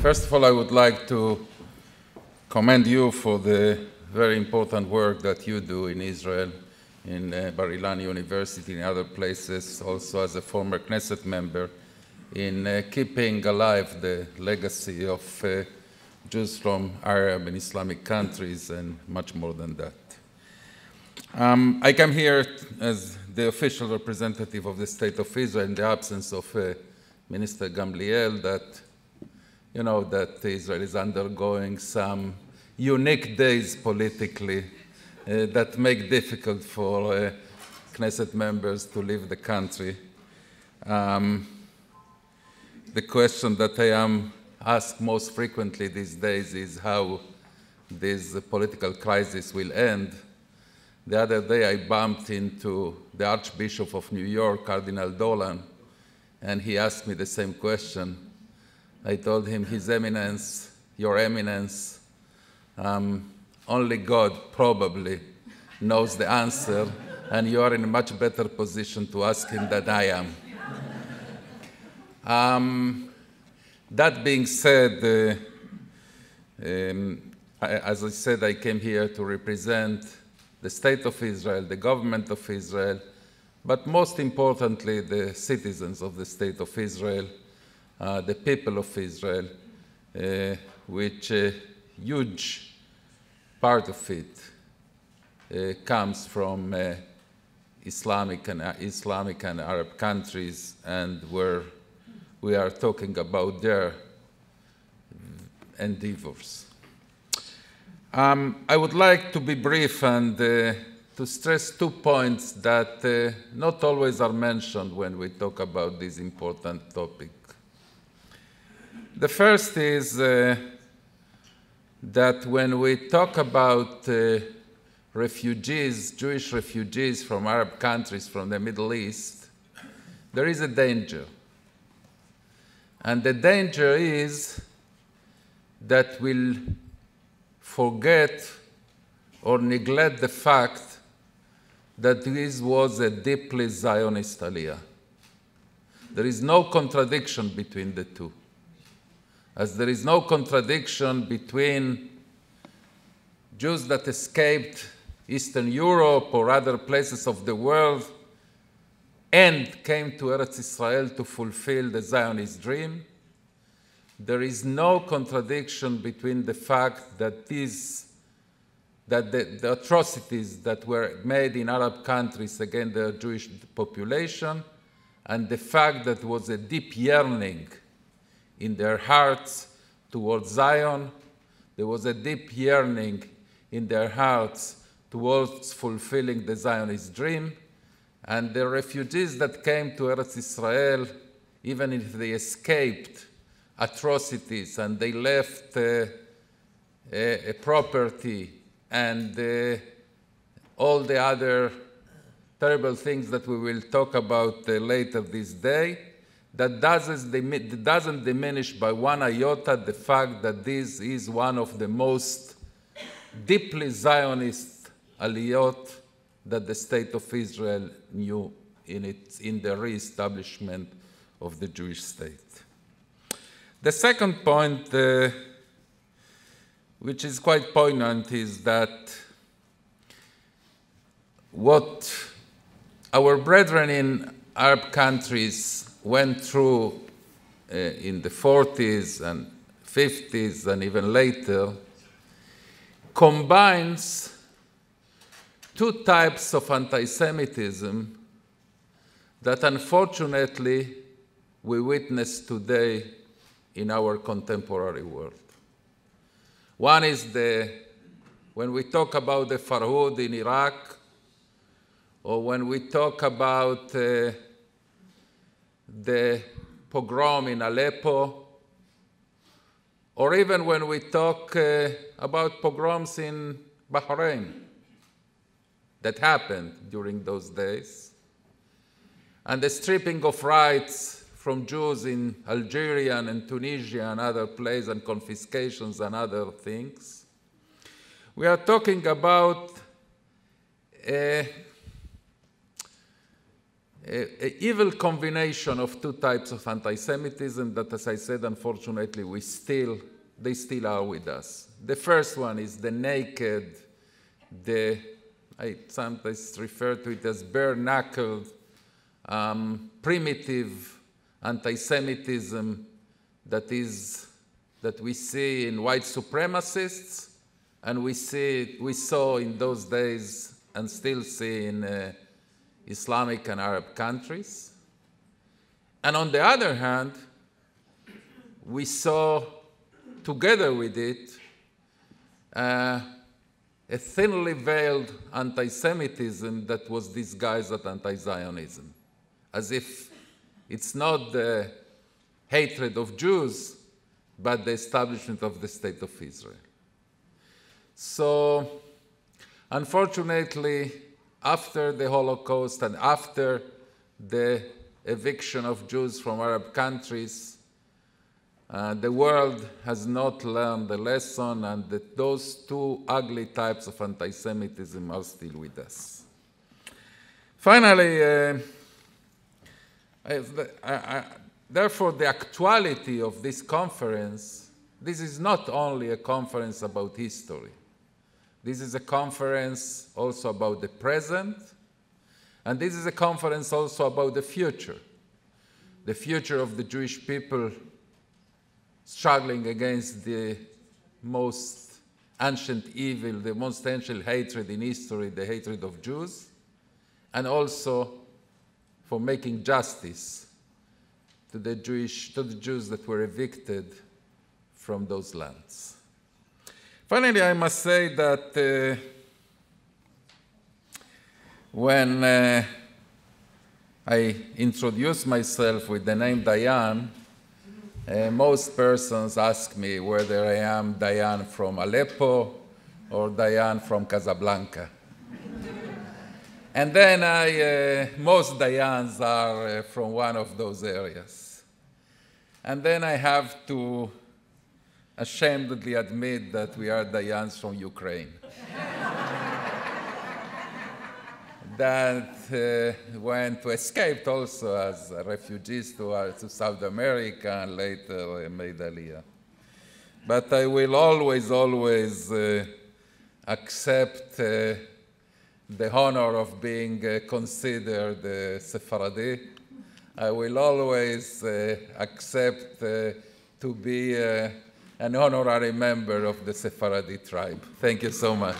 First of all, I would like to commend you for the very important work that you do in Israel, in Bar-Ilan University, and other places, also as a former Knesset member, in keeping alive the legacy of Jews from Arab and Islamic countries, and much more than that. I come here as the official representative of the State of Israel in the absence of Minister Gamliel, that you know that Israel is undergoing some unique days politically that make difficult for Knesset members to leave the country. The question that I am asked most frequently these days is how this political crisis will end. The other day I bumped into the Archbishop of New York, Cardinal Dolan, and he asked me the same question. I told him, His Eminence, Your Eminence, only God probably knows the answer, and you are in a much better position to ask him than I am. That being said, as I said, I came here to represent the State of Israel, the government of Israel, but most importantly, the citizens of the State of Israel, the people of Israel, which a huge part of it comes from Islamic and Arab countries, and where we are talking about their endeavors. I would like to be brief and to stress 2 points that not always are mentioned when we talk about this important topic. The first is that when we talk about refugees, Jewish refugees from Arab countries, from the Middle East, there is a danger. And the danger is that we'll forget or neglect the fact that this was a deeply Zionist aliyah. There is no contradiction between the two. As there is no contradiction between Jews that escaped Eastern Europe or other places of the world and came to Eretz Israel to fulfill the Zionist dream, there is no contradiction between the fact that the atrocities that were made in Arab countries against the Jewish population, and the fact that there was a deep yearning in their hearts towards Zion. There was a deep yearning in their hearts towards fulfilling the Zionist dream. And the refugees that came to Eretz Israel, even if they escaped atrocities and they left a property and all the other terrible things that we will talk about later this day, that doesn't diminish by one iota the fact that this is one of the most deeply Zionist aliyot that the State of Israel knew in the re-establishment of the Jewish state. The second point, which is quite poignant, is that what our brethren in Arab countries went through in the 40s and 50s and even later combines two types of anti-Semitism that unfortunately we witness today in our contemporary world. One is when we talk about the Farhud in Iraq, or when we talk about the pogrom in Aleppo, or even when we talk about pogroms in Bahrain that happened during those days, and the stripping of rights from Jews in Algeria and Tunisia and other places, and confiscations and other things. We are talking about an evil combination of two types of anti-Semitism that, as I said, unfortunately, they still are with us. The first one is the naked, I sometimes refer to it as bare-knuckled, primitive anti-Semitism that we see in white supremacists, and we saw in those days and still see in Islamic and Arab countries. And on the other hand, we saw together with it a thinly veiled anti-Semitism that was disguised as anti-Zionism, as if it's not the hatred of Jews, but the establishment of the State of Israel. So, unfortunately, after the Holocaust and after the eviction of Jews from Arab countries, the world has not learned the lesson, and that those two ugly types of anti-Semitism are still with us. Finally, therefore, the actuality of this conference, this is not only a conference about history. This is a conference also about the present, and this is a conference also about the future of the Jewish people struggling against the most ancient evil, the most ancient hatred in history, the hatred of Jews, and also for making justice to the Jews that were evicted from those lands. Finally, I must say that when I introduce myself with the name Dayan, most persons ask me whether I am Dayan from Aleppo or Dayan from Casablanca. And then most Dayans are from one of those areas. And then I have to ashamedly admit that we are Dayans from Ukraine. That went to escaped also as refugees to South America and later made Aliyah. But I will always accept the honor of being considered Sephardi. I will always accept to be an honorary member of the Sephardi tribe. Thank you so much.